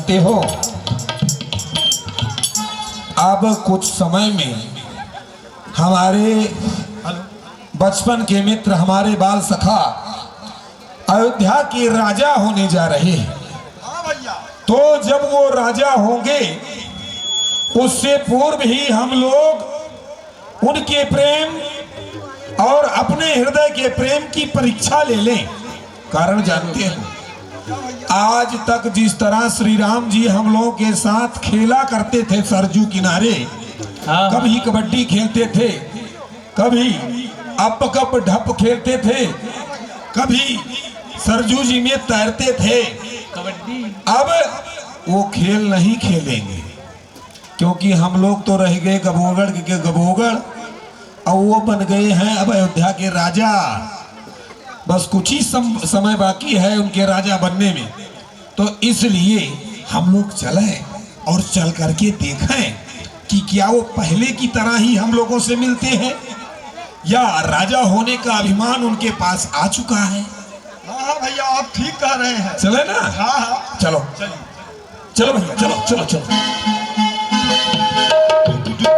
जानते हो, अब कुछ समय में हमारे बचपन के मित्र, हमारे बाल सखा अयोध्या के राजा होने जा रहे हैं। तो जब वो राजा होंगे, उससे पूर्व ही हम लोग उनके प्रेम और अपने हृदय के प्रेम की परीक्षा ले लें। कारण जानते हैं, आज तक जिस तरह श्री राम जी हम लोगों के साथ खेला करते थे सरजू किनारे, कभी कबड्डी खेलते थे, कभी अप कप ढप खेलते थे, कभी सरजू जी में तैरते थे, अब वो खेल नहीं खेलेंगे, क्योंकि हम लोग तो रह गए गबोगड़ के गबोगड़ और वो बन गए हैं अब अयोध्या के राजा। बस कुछ ही समय बाकी है उनके राजा बनने में। तो इसलिए हम लोग चले और चल करके देखें कि क्या वो पहले की तरह ही हम लोगों से मिलते हैं या राजा होने का अभिमान उनके पास आ चुका है। हाँ भैया, आप ठीक कह रहे हैं। चले ना? हाँ चलो चलो भैया, चलो चलो चलो।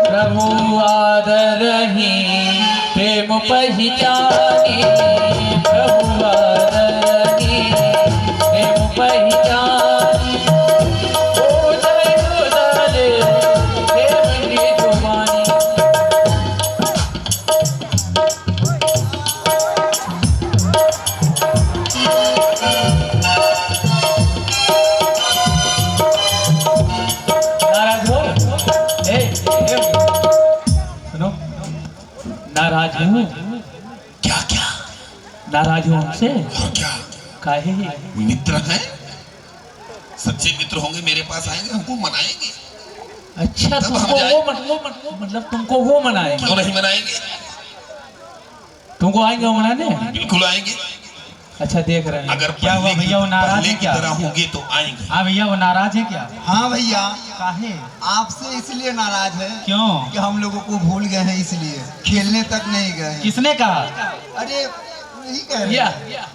प्रभु आदरहि प्रेम पहिचानी, प्रभु आदरहि प्रेम पहिचानी, ओ जय उदले प्रेम की जुबानी। नाराज हो? सुनो, नाराज हूँ। क्या क्या नाराज हो हमसे? और क्या? काहे? मित्र हैं, सच्चे मित्र होंगे, मेरे पास आएंगे, हमको मनाएंगे। अच्छा, तब तुमको हम मतलब तुमको वो मनाएंगे? क्यों नहीं मनाएंगे? तुमको आएंगे वो मनाने? बिल्कुल आएंगे। अच्छा, देख रहे हैं। अगर क्या हुआ भैया, वो नाराज पहले है की क्या? तरह होंगे तो आएंगे। हाँ भैया, वो नाराज है क्या? हाँ भैया, काहे? आपसे इसलिए नाराज है क्यों? कि हम लोगों को भूल गए हैं, इसलिए खेलने तक नहीं गए हैं। किसने कहा? अरे वही कह रहे या हैं।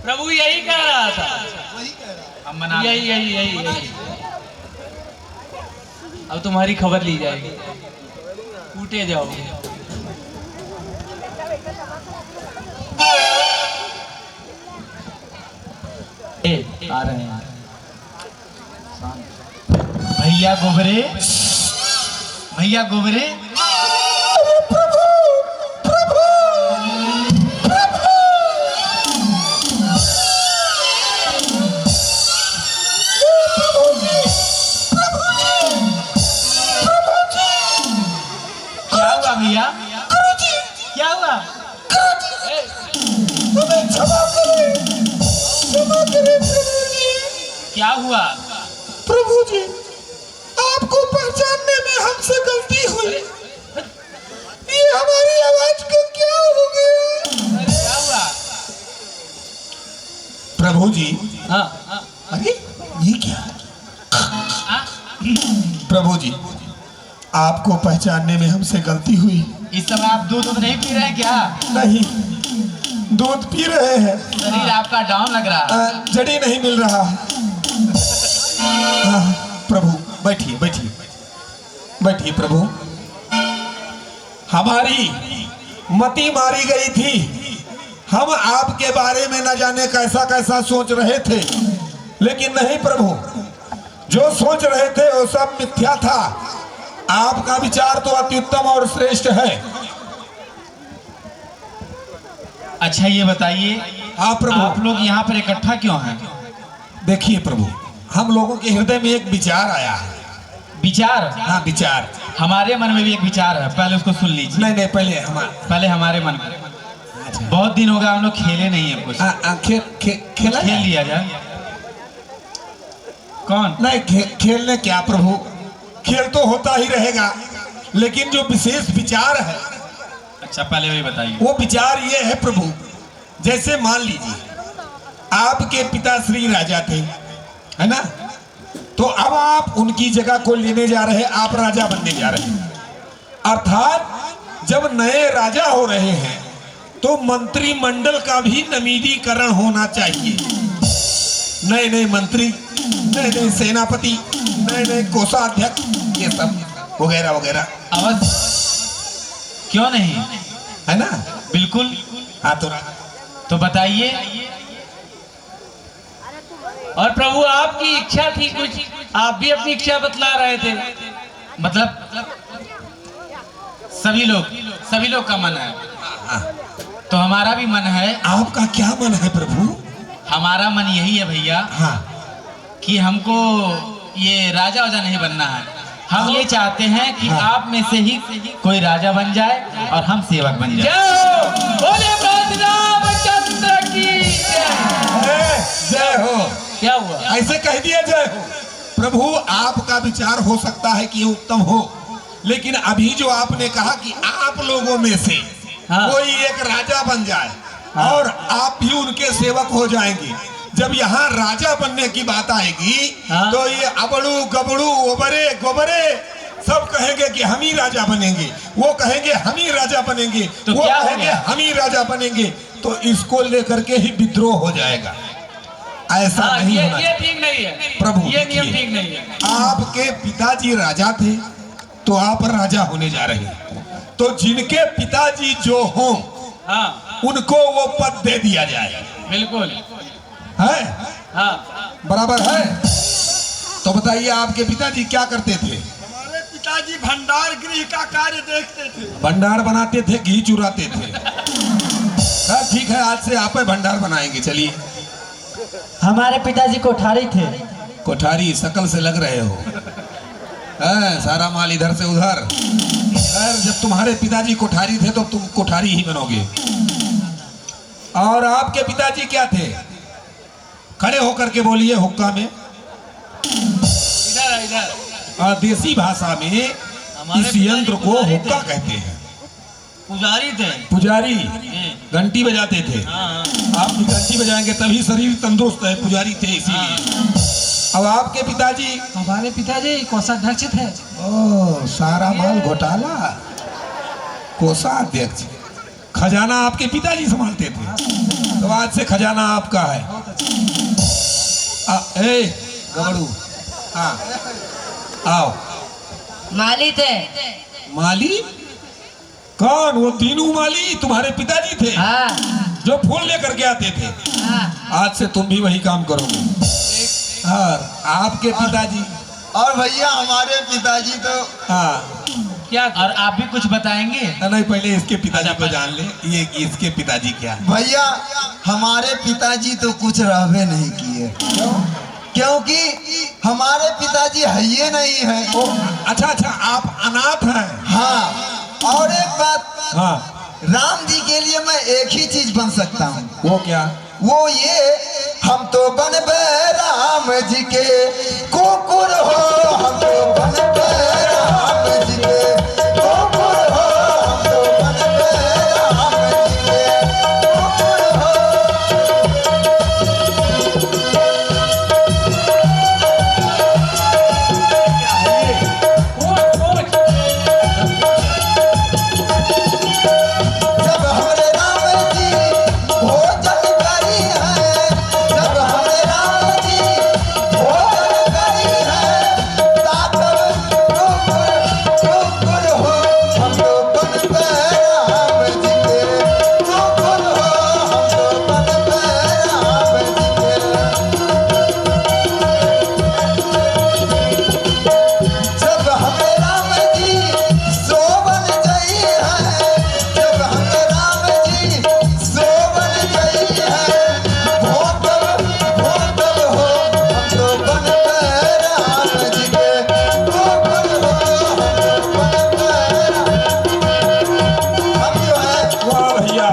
प्रभु यही कह रहा था। वही कह रहे हैं। हम मना यही। अब तुम्हारी खबर ली जाएगी, कूटे जाओगे। आ रहे हैं भैया गोबरे, भैया गोबरे। क्या हुआ भैया? क्या हुआ? क्या हुआ? प्रभु जी, आपको पहचानने में हमसे गलती हुई। ये हमारी आवाज को क्या हो गया? क्या हुआ? प्रभु जी, हाँ, अरे ये क्या? प्रभु जी, आपको पहचानने में हमसे गलती हुई। इस समय आप दूध नहीं पी रहे हैं क्या? नहीं, दूध पी रहे हैं। शरीर आपका डाउन लग रहा है। जड़ी नहीं मिल रहा। प्रभु बैठिए बैठिए बैठिए। प्रभु, हमारी मति मारी गई थी। हम आपके बारे में न जाने कैसा कैसा सोच रहे थे, लेकिन नहीं प्रभु, जो सोच रहे थे वो सब मिथ्या था। आपका विचार तो अत्युत्तम और श्रेष्ठ है। अच्छा, ये बताइए, हाँ प्रभु। आप लोग यहाँ पर इकट्ठा क्यों हैं? देखिए प्रभु, हम लोगों के हृदय में एक विचार आया है। विचार? हाँ, विचार। हमारे मन में भी एक विचार है, पहले उसको सुन लीजिए। नहीं नहीं, पहले हमारे मन में। बहुत दिन हो गया हम लोग खेले नहीं है कुछ। खेल लिया जाए। कौन? नहीं, खेलने क्या प्रभु, खेल तो होता ही रहेगा, लेकिन जो विशेष विचार है। अच्छा, पहले वही बताइए। वो विचार ये है प्रभु, जैसे मान लीजिए आपके पिता श्री राजा थे, है ना? तो अब आप उनकी जगह को लेने जा रहे हैं, आप राजा बनने जा रहे हैं। अर्थात जब नए राजा हो रहे हैं तो मंत्रिमंडल का भी नवीनीकरण होना चाहिए। नए नए मंत्री, नए नए सेनापति, नए नए कोषाध्यक्ष, ये सब वगैरह वगैरह। अवश्य, क्यों नहीं, है ना? बिल्कुल। हाँ तो बताइए। और प्रभु आपकी इच्छा थी कुछ, आप भी अपनी इच्छा बतला रहे थे। मतलब सभी लोग का मन है, तो हमारा भी मन है। आपका क्या मन है प्रभु? हमारा मन यही है भैया, हाँ, कि हमको ये राजा वाजा नहीं बनना है। हम ये चाहते हैं कि हाँ। आप में से ही कोई राजा बन जाए और हम सेवक बन जाए। बोले रामचंद्र की जय हो। क्या हुआ? ऐसे कह दिया जय हो। प्रभु आपका विचार हो सकता है कि ये उत्तम हो, लेकिन अभी जो आपने कहा कि आप लोगों में से हाँ। कोई एक राजा बन जाए, हाँ। और आप भी उनके सेवक हो जाएंगे। जब यहाँ राजा बनने की बात आएगी, हाँ। तो ये अबड़ू गबड़ू ओबरे गोबरे सब कहेंगे कि हम ही राजा बनेंगे, वो कहेंगे हम ही राजा बनेंगे, तो वो क्या हो कहेंगे गया? हम ही राजा बनेंगे। तो इसको लेकर के ही विद्रोह हो जाएगा। ऐसा हाँ, नहीं ये होना। ठीक नहीं है प्रभु, ये नियम देखिए, ठीक नहीं है। आपके पिताजी राजा थे, तो आप राजा होने जा रहे हैं। तो जिनके पिताजी जो हों, हाँ, उनको वो पद दे दिया जाए। बिल्कुल है? हाँ। बराबर है? तो बताइए, आपके पिताजी क्या करते थे? हमारे पिताजी भंडार गृह का कार्य देखते थे। भंडार बनाते थे, घी चुराते थे। हाँ, ठीक है, आज से आप भंडार बनाएंगे। चलिए। हमारे पिताजी कोठारी थे। कोठारी शकल से लग रहे हो। सारा माल इधर से उधर। जब तुम्हारे पिताजी कोठारी थे तो तुम कोठारी ही बनोगे। और आपके पिताजी क्या थे? खड़े होकर के बोलिए हुक्का में। इधर देसी भाषा में इस यंत्र को हुक्का कहते हैं। पुजारी थे। पुजारी घंटी बजाते थे। हाँ। आप भी घंटी बजाएंगे तभी शरीर तंदुरुस्त है। पुजारी थे इसीलिए। अब आपके पिताजी? हमारे पिताजी कोषाध्यक्ष थे। ओ, सारा माल घोटाला। कोषाध्यक्ष, खजाना आपके पिताजी संभालते थे। तो आज से खजाना आपका है। गबड़ू, हाँ, आओ। माली थे। माली? कौन? वो दीनू माली तुम्हारे पिताजी थे? हाँ। जो फूल लेकर के आते थे। हाँ। आज से तुम भी वही काम करोगे। और आपके पिताजी? और भैया हमारे पिताजी तो हाँ। क्या? और आप भी कुछ बताएंगे? नहीं, पहले इसके पिताजी अच्छा, को जान ले। ये इसके पिताजी क्या है? भैया हमारे पिताजी तो कुछ रहबे नहीं किए। क्योंकि हमारे पिताजी है ये नहीं है। अच्छा, आप अनाथ हैं? हाँ। और एक बात, हाँ। राम जी के लिए मैं एक ही चीज बन सकता हूँ। वो क्या? वो ये, हम तो बनबे राम जी के कुकुर हो। हम तो बनबे राम जी के कुकुर हो। हम तो बनबे राम जी के कुकुर हो। जब हमारे राम जी भोजन करी है, जब हमारे राम जी भोजन करी है, तातब कुकुर हो। हम तो बनबे राम जी के कुकुर हो। हम तो बनबे राम जी के। जब हमें राम जी सोवन जई है, जब हमें राम जी सोवन जई है, भोतब भोतब हो। हम तो बनबे राम जी के कुकुर हो। हम तो बनबे हम जो है। वाह भैया,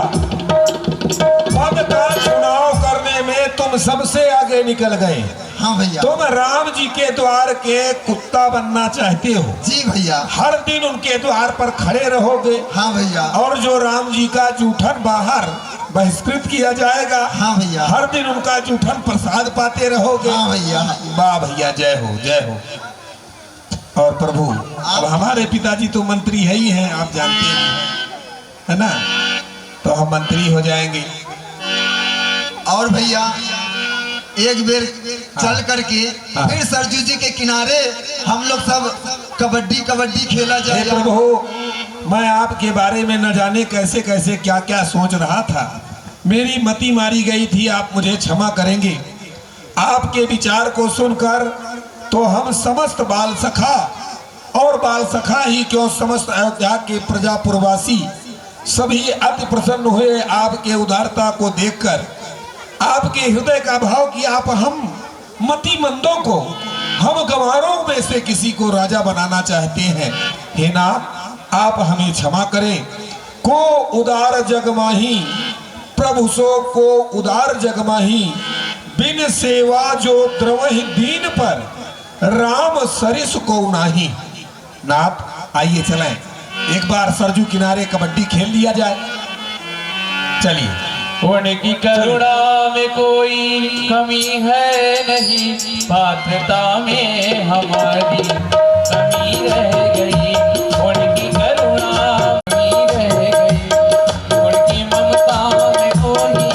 पद का चुनाव करने में तुम सबसे आगे निकल गए। हाँ भैया। तुम राम जी के द्वार के कुत्ता बनना चाहते हो। जी भैया। हर दिन उनके द्वार पर खड़े रहोगे। हाँ भैया। और जो राम जी का जूठन बाहर बहिष्कृत किया जाएगा, हाँ भैया। हर दिन उनका जूठन प्रसाद पाते रहोगे। हाँ भैया। वाह भैया, जय हो जय हो। और प्रभु, अब हमारे पिताजी तो मंत्री है ही हैं, आप जानते ही हैं, है ना? तो हम मंत्री हो जाएंगे। और भैया एक बेर चल करके हाँ। फिर सरजू जी के किनारे हम लोग सब कबड्डी कबड्डी खेला हे जाए। प्रभु, मैं आपके बारे में न जाने कैसे कैसे क्या क्या सोच रहा था। मेरी मति मारी गई थी, आप मुझे क्षमा करेंगे। आपके विचार को सुनकर तो हम समस्त बाल सखा और बाल सखा ही क्यों समस्त अयोध्या के प्रजापुरवासी सभी अति प्रसन्न हुए आपके उदारता को देखकर, आपके हृदय का भाव कि आप हम मतिमंदों को, हम गंवारों में से किसी को राजा बनाना चाहते हैं। हे नाथ, आप हमें क्षमा करें। को उदार जगमाही प्रभु सो को उदार जगमाही, बिन सेवा जो द्रवहि दीन पर राम सरिस को नाही। नाथ आइए चलें, एक बार सरजू किनारे कबड्डी खेल लिया जाए। चलिए। उनकी करुणा में कोई कमी है नहीं, पात्रता में हमारी कमी रह गई। उनकी करुणा कमी रह गई, उनकी ममता में कोई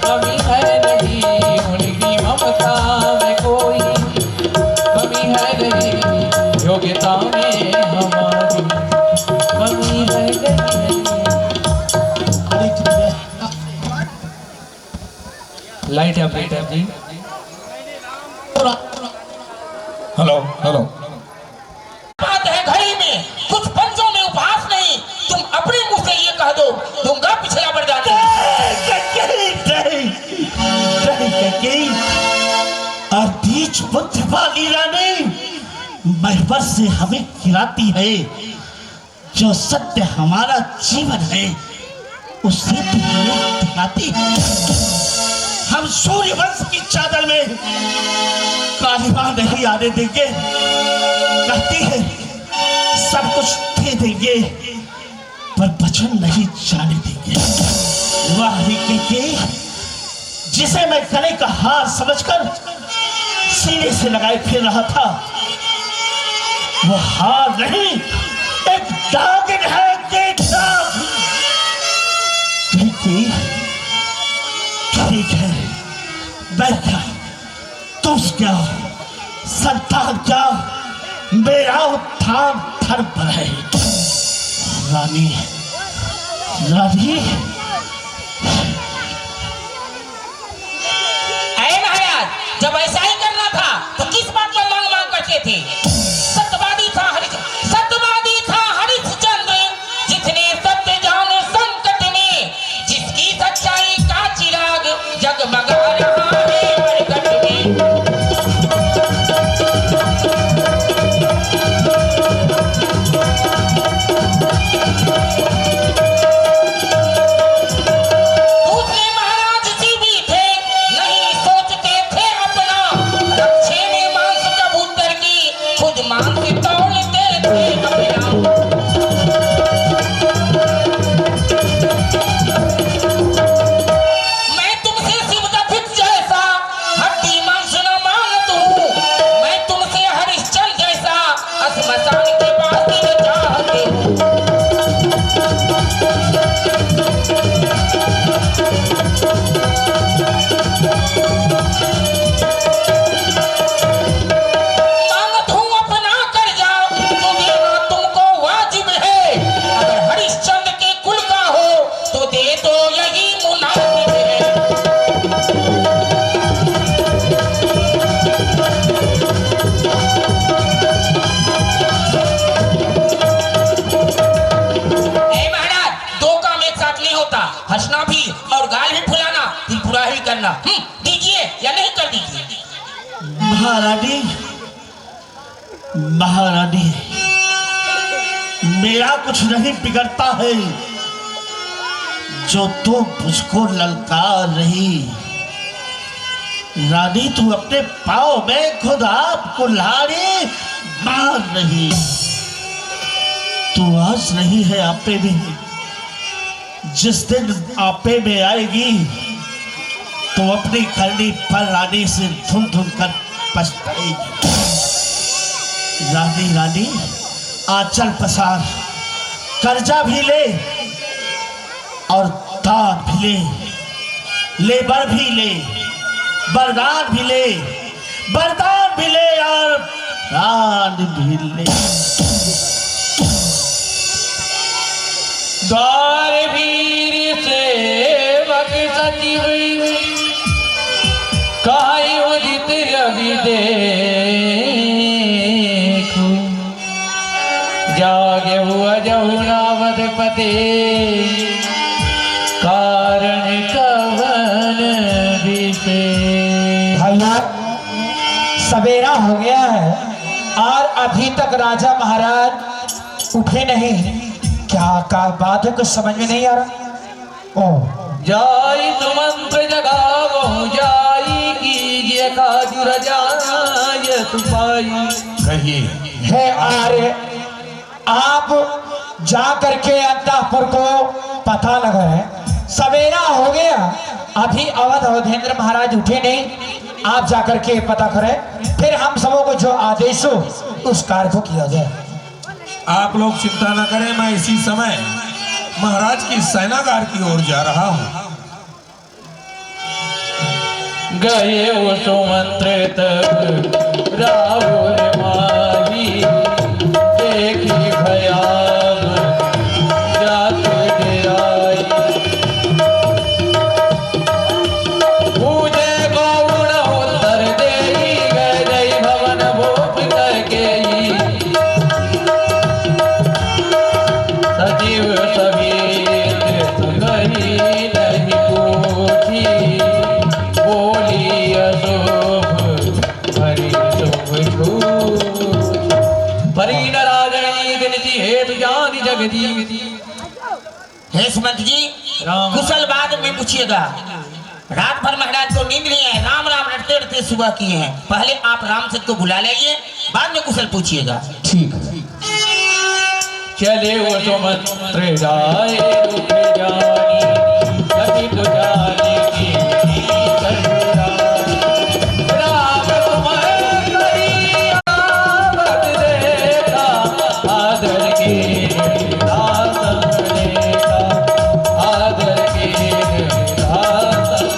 कमी है नहीं, उनकी ममता में कोई कमी है नहीं, योग्यता में हमारी कमी रह गई। Light operator ji. Hello hello. बात है घड़ी में, कुछ पंचों में उपहास नहीं। तुम अपने मुंह से ये कह दो, दूंगा पिछला बरदानी। और बीच बुद्ध वाली रानी महबत से हमें खिलाती है। जो सत्य हमारा जीवन है उससे तो हमें दिखाती है। हम सूर्यवंश की चादर में कालिमा नहीं आने देंगे। कहती है सब कुछ दे देंगे पर वचन नहीं जाने देंगे। वाही के जिसे मैं गले का हार समझकर सीने से लगाए फिर रहा था, वो हार नहीं एक दागिन है। ठीक है, मैं क्या, तुम क्या, संतान क्या, मेरा उत्थान धर्म पर है। रानी रानी महाराज, जब ऐसा ही करना था तो किस बात पर मांग मांग करते थे? सत्यवादी था हरिश्चंद्र, जिसने सत्य जाने संकट में, जिसकी सच्चाई का चिराग जगमगा रहा है मरकट में। दूसरे महाराज जी भी थे, नहीं सोचते थे अपना, रक्षे में मांस कबूतर की खुद मांस तोड़ते थे अपना। मैं तुमसे शिवदत्त जैसा हड्डी मांस न मांगता हूँ, मैं तुमसे हरिश्चंद्र जैसा श्मशान के पास न चाहते हूँ। मांगत हूँ अपना कर जाओ, तो देना तुमको वाजिब है। अगर हरिश्चंद्र के कुल का हो तो दे दो, यही मुनासिब है। ए महाराज, दो काम एक साथ नहीं होता। हंसना भी और गाल भी फुलाना, दिल बुरा भी करना। दीजिए या नहीं कर दीजिए? महारानी महारानी, मेरा कुछ नहीं बिगड़ता है जो तू मुझको ललकार रही। रानी तू अपने पाँव में खुद आप कुल्हाड़ी मार रही। तू आज नहीं है आपे में, जिस दिन आपे में आएगी तो अपनी करनी पर रानी से धुन धुन कर पछताएगी। रानी रानी आंचल पसार, कर्जा भी ले और दान भी ले, लेबर भी ले, वरदान भी ले, वरदान भी ले और प्राण भी ले। द्वार वीर सेवक सचिव काई उदित रवि देखो जागे हुआ जहुनावत पते कारण कवन विशेष। भैया सवेरा हो गया है और अभी तक राजा महाराज उठे नहीं। क्या का बात है, कुछ समझ में नहीं आ रहा। ओ जाई सुमंत्र जगावो जाई कीजिए काजू रजाय तुपाई। कहिए है आर्य, आप जा करके अंतःपुर को पता लगा है। सवेरा हो गया, अभी अवधेंद्र महाराज उठे नहीं। आप जा करके पता करें, फिर हम सबों को जो आदेश हो उस कार्य को किया जाए। आप लोग चिंता न करें, मैं इसी समय महाराज की सेनागार की ओर जा रहा हूँ। गए वो सुमंत्रित राहुल माही देखी भयाव जात गिराई। पूजे गौण उत्तर देई गए भवन भूप करके सजीव सभी गही नहीं पूछी बोली अशुभ हरि शुभ परीन राजनी गणति हेतु जानी जगदीति। हे सुमंत जी, कुशल बाद में पूछिएगा। रात भर महाराज को नींद नहीं है, राम राम रटते रटते सुबह किए हैं। पहले आप रामचंद्र को बुला लीजिए, बाद में कुशल पूछिएगा। ठीक है। चले वो सुमंत्र जाए रुक जानी कभी तो जाने की राम तुम्हें करिया भक्त देखा आदर के दासन देखा आदर के दासन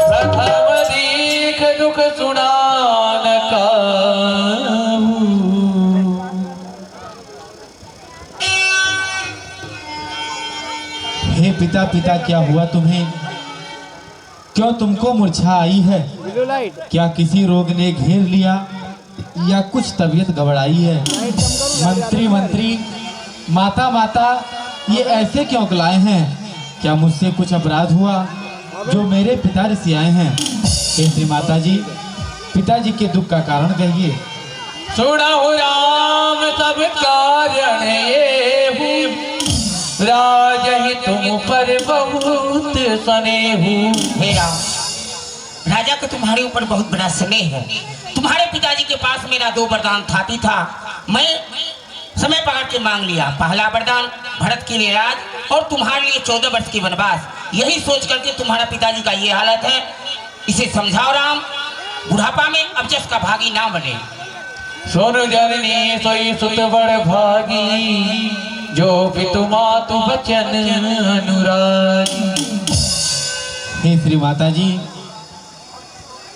प्रथम दीख दुख सुनान काहू। हे पिता, पिता क्या हुआ तुम्हें? क्यों तुमको मूर्छा आई है? क्या किसी रोग ने घेर लिया या कुछ तबीयत घबराई है? मंत्री मंत्री, माता माता, ये ऐसे क्यों गलाए हैं? क्या मुझसे कुछ अपराध हुआ जो मेरे पिता ऋषि आए हैं? हे माता जी, पिताजी के दुख का कारण कहिए। सुनहु राम सब कारण एहु राजहि तुम पर बहुत स्नेहु। हे राम, राजा को तुम्हारे ऊपर बहुत बड़ा स्नेह है। तुम्हारे पिताजी के पास मेरा 2 वरदान था, मैं समय पकड़ के मांग लिया। पहला वरदान भरत के लिए राज और तुम्हारे लिए 14 वर्ष की वनवास। यही सोच करके तुम्हारा पिताजी का ये हालत है। इसे समझाओ राम, बुढ़ापा में अबजस का भागी ना बने। सुन जननी सोई सुत बड़ भागी जो पितु मातु बचन अनुरागी। हे श्री माता जी,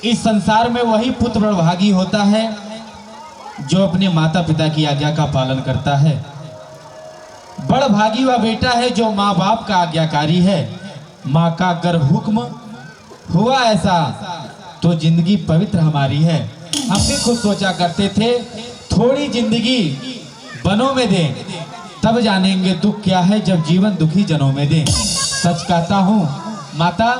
इस संसार में वही पुत्र बड़भागी होता है जो अपने माता पिता की आज्ञा का पालन करता है। बड़भागी वह बेटा है जो माँ बाप का आज्ञाकारी है। माँ का अगर हुक्म हुआ ऐसा तो जिंदगी पवित्र हमारी है। हम भी खुद सोचा करते थे थोड़ी जिंदगी बनों में दें, तब जानेंगे दुख क्या है जब जीवन दुखी जनों में दें। सच कहता हूँ माता,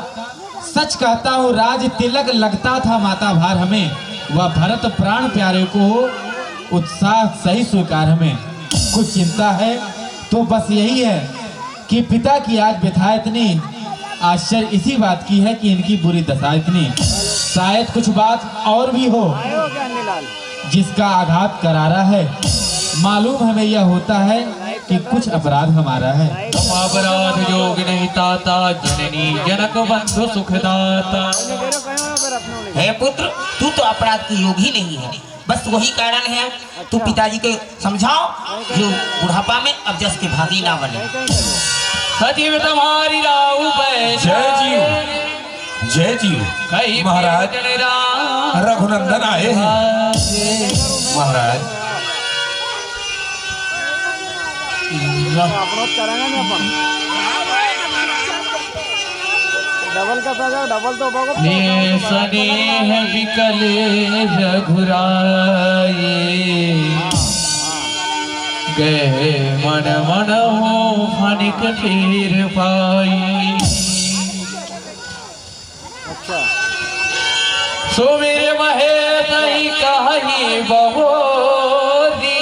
सच कहता हूँ, राज तिलक लगता था माता भार हमें। वह भरत प्राण प्यारे को उत्साह सही स्वीकार हमें। कुछ चिंता है तो बस यही है कि पिता की आज व्यथा इतनी, आश्चर्य इसी बात की है कि इनकी बुरी दशा इतनी। शायद कुछ बात और भी हो जिसका आघात करारा है। मालूम हमें यह होता है कि कुछ अपराध हमारा है। अपराध योग नहीं ताता, जननी जनक बंधु सुखदाता। हे पुत्र, तू तो अपराध की योग ही नहीं है, बस वही कारण है। तू पिताजी को समझाओ जो बुढ़ापा में अब जस के भागी ना बने। सजीव तुम्हारी राहु जय जी, जय जी। महाराज रघुनंदन आए हैं। महाराज स्नेह विकले रघुराए, गए मन मन हो फनिक फिर पाई। सुमिर महेश कही बहोरी,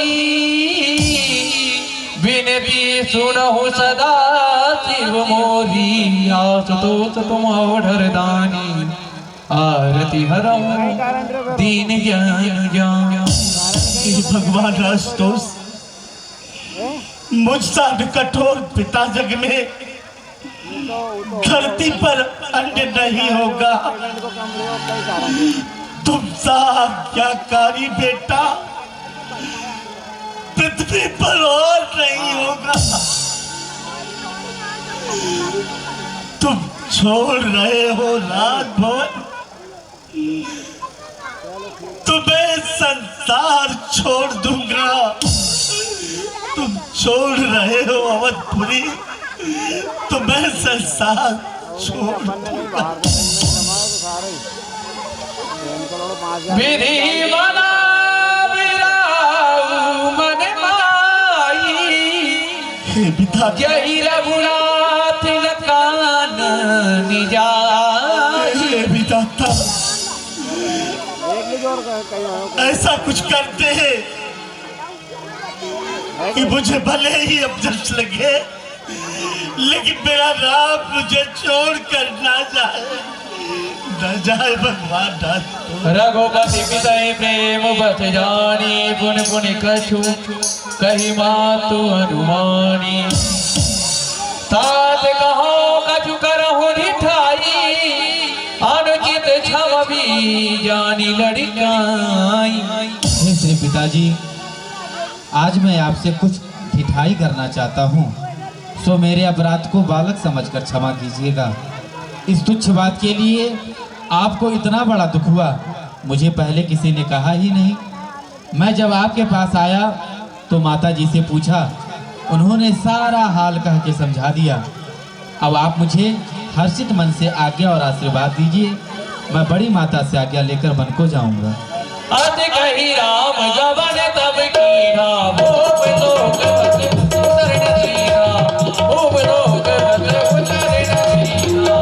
विनती सुनहु सदा शिव मोरी। आशुतोष तुम ओढ़र दानी, आरती हरऊं दीन ज्ञान जान। भगवान आशुतोष, मुझ सा कठोर पिता जग में धरती पर अन्य नहीं होगा। तुम सा आज्ञाकारी बेटा पृथ्वी पर और नहीं होगा। तुम छोड़ रहे हो राजभवन, तुम्हें संसार छोड़ दूंगा। तुम छोड़ रहे हो अवधपुरी, तुम्हें संसार छोड़ दूंगा। विधि बना विराऊ मन माई, हे पिता, यही रघुनाथ लकान निजाई। हे विधाता, ऐसा कुछ करते हैं कि मुझे भले ही अफसोस लगे, लेकिन मेरा राम मुझे छोड़ कर ना जाए भगवान। रघुपति पितहि प्रेम बत जानी, पुन पुन कछु कही मातु अनुमानी। तात कहो कछु करहु निठाई, अनुचित क्षम भी जानी लड़काई। हे श्री पिताजी, आज मैं आपसे कुछ ढिठाई करना चाहता हूँ, सो मेरे अपराध को बालक समझकर क्षमा कीजिएगा। इस तुच्छ बात के लिए आपको इतना बड़ा दुख हुआ, मुझे पहले किसी ने कहा ही नहीं। मैं जब आपके पास आया तो माता जी से पूछा, उन्होंने सारा हाल कह के समझा दिया। अब आप मुझे हर्षित मन से आज्ञा और आशीर्वाद दीजिए, मैं बड़ी माता से आज्ञा लेकर वन को जाऊंगा। अति कही राम गवन तब कीना, भूप लोक उतरन दीना, भूप लोक उतरन दीना।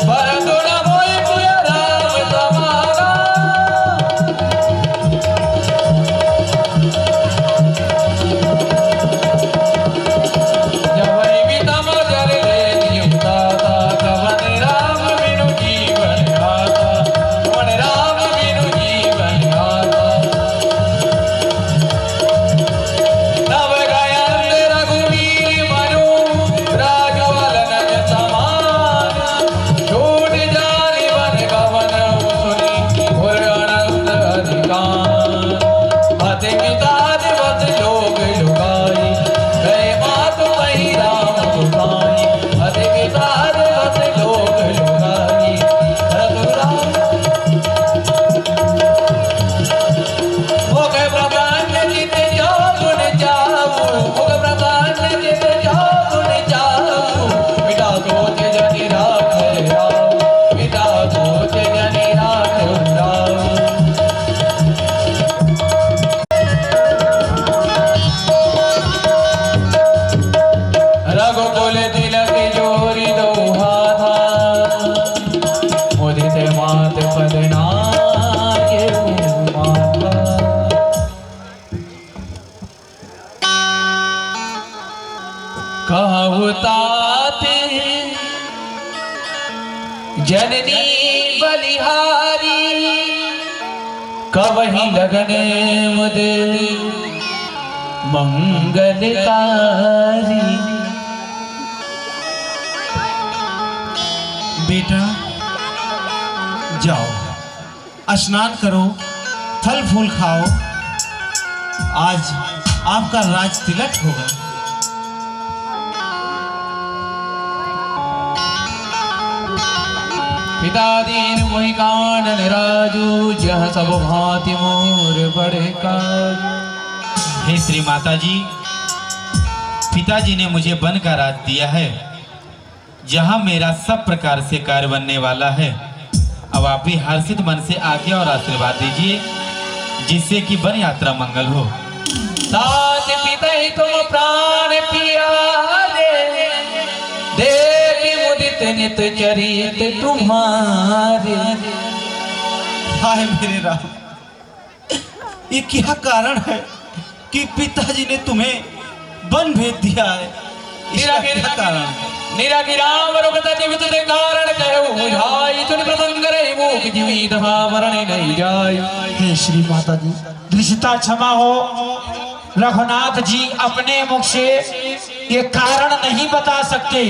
परंतु न मोहि पुय राम समाना, जब वितम जल ले युक्ताता, कवन राम बिनु जीवन आता, कवन राम बिनु जीवन आता। नव गयंत रघुवीर मनु, राजवलन समान। छूट जानि वन गवन सुनि, घोर अनंत अधिकार। अति पिताज बत लोग लुगाई, गए मातु मही राम दुखाई। अति पिताज बत लोग लुगाई, रघुराम मुख प्रबंध जित जो गुण जाऊ, मुख प्रबंध जित जो गुण जाऊ। पिता सोच जनि राख राऊ, पिता सोच जनि राख राऊ। रघुकुल तिलक जोरी दोहा था, मुदित मात पद नाये माता। कहु ताते जननी बलिहारी, कवहि लगन मुद मंगलकारी। बेटा जाओ, स्नान करो, फल फूल खाओ। आज आपका राज तिलक होगा। पिता दीन मोहि कानन राजू, जह सब भांति मोर बड़े काज। हे श्री माता जी, पिताजी ने मुझे वन का राज दिया है, जहां मेरा सब प्रकार से कार्य बनने वाला है। अब आप भी हर्षित मन से आज्ञा और आशीर्वाद दीजिए, जिससे कि वन यात्रा मंगल हो। साथ पिता ही तुम प्राण प्यारे, देवी मुदित नित चरित तुम्हारे। हाय मेरे राम, ये क्या कारण है कि पिताजी ने तुम्हें वन भेज दिया है? इसका क्या कारण है? निरागिराम रुकता जीवित ते कारण कहूँ बुझाई, तुनि प्रसंग रही मूक जीवित वरण नहीं जाय। हे श्री माता जी, दृष्टता क्षमा हो। रघुनाथ जी अपने मुख से ये कारण नहीं बता सकते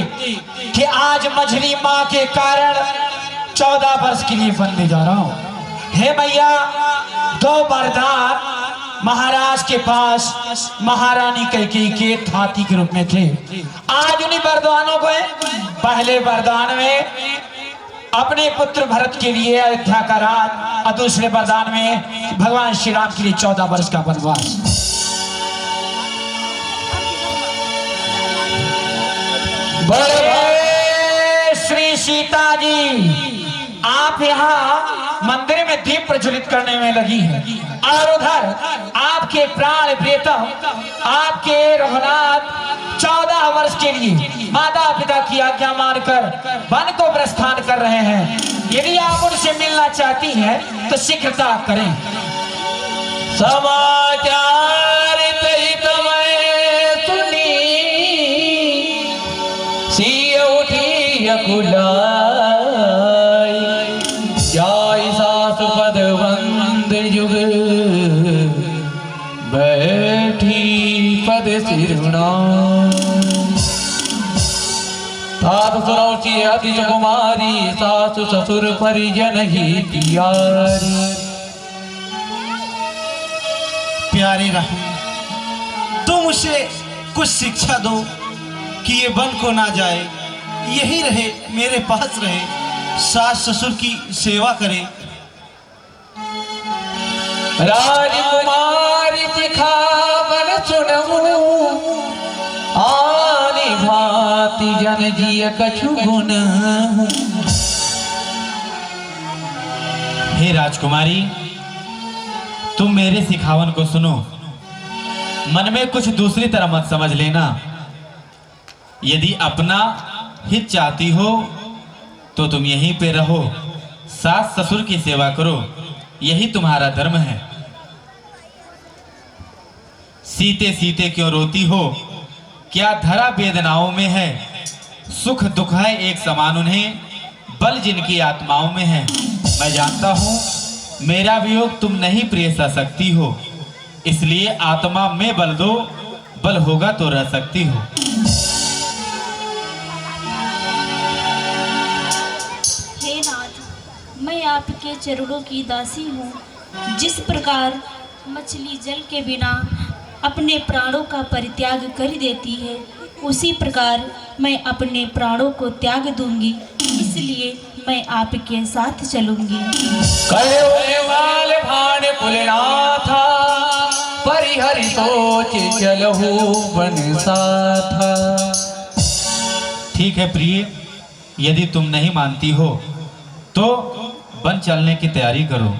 कि आज मछली माँ के कारण 14 वर्ष के लिए वन में जा रहा हूँ। हे मैया, 2 वरदान महाराज के पास महारानी कैकेयी के हाथी के रूप में थे। आज उन्हीं वरदानों को पहले वरदान में अपने पुत्र भरत के लिए अयोध्या का राज, और दूसरे वरदान में भगवान श्री राम के लिए 14 वर्ष का वनवास। श्री सीता जी, आप यहाँ मंदिर में दीप प्रज्वलित करने में लगी हैं, और उधर आपके प्राण प्रियतम आपके रघुनाथ 14 वर्ष के लिए माता पिता की आज्ञा मानकर वन को प्रस्थान कर रहे हैं। यदि आप उनसे मिलना चाहती हैं तो शीघ्रता करें। समाचार तही तमय सुनी, सिय उठी अकुलाई। जाय सासु पद वंद युग, बैठी पद सिरहुना। साधु सुरौची अति कुमारी, सासु ससुर परिजन ही तियारी। प्यारे राम, तुम उसे कुछ शिक्षा दो कि ये वन को ना जाए, यही रहे, मेरे पास रहे, सास ससुर की सेवा करे। राजकुमारी सिखावन सुनहु, आनि भांति जन जिय कछु गुण। हे राजकुमारी, तुम मेरे सिखावन को सुनो, मन में कुछ दूसरी तरह मत समझ लेना। यदि अपना हित चाहती हो तो तुम यहीं पे रहो, सास ससुर की सेवा करो, यही तुम्हारा धर्म है। सीते सीते क्यों रोती हो, क्या धरा वेदनाओं में है? सुख दुख है एक समान उन्हें, बल जिनकी आत्माओं में है। मैं जानता हूं मेरा वियोग तुम नहीं प्रिय सा सकती हो, इसलिए आत्मा में बल दो, बल होगा तो रह सकती हो। हे नाथ, मैं आपके चरणों की दासी हूँ। जिस प्रकार मछली जल के बिना अपने प्राणों का परित्याग कर देती है, उसी प्रकार मैं अपने प्राणों को त्याग दूंगी, इसलिए मैं आपके साथ चलूंगी। वाल भाण कुलनाथा, परिहरि सोच चलहु वन साथा। ठीक है प्रिय, यदि तुम नहीं मानती हो तो वन चलने की तैयारी करो।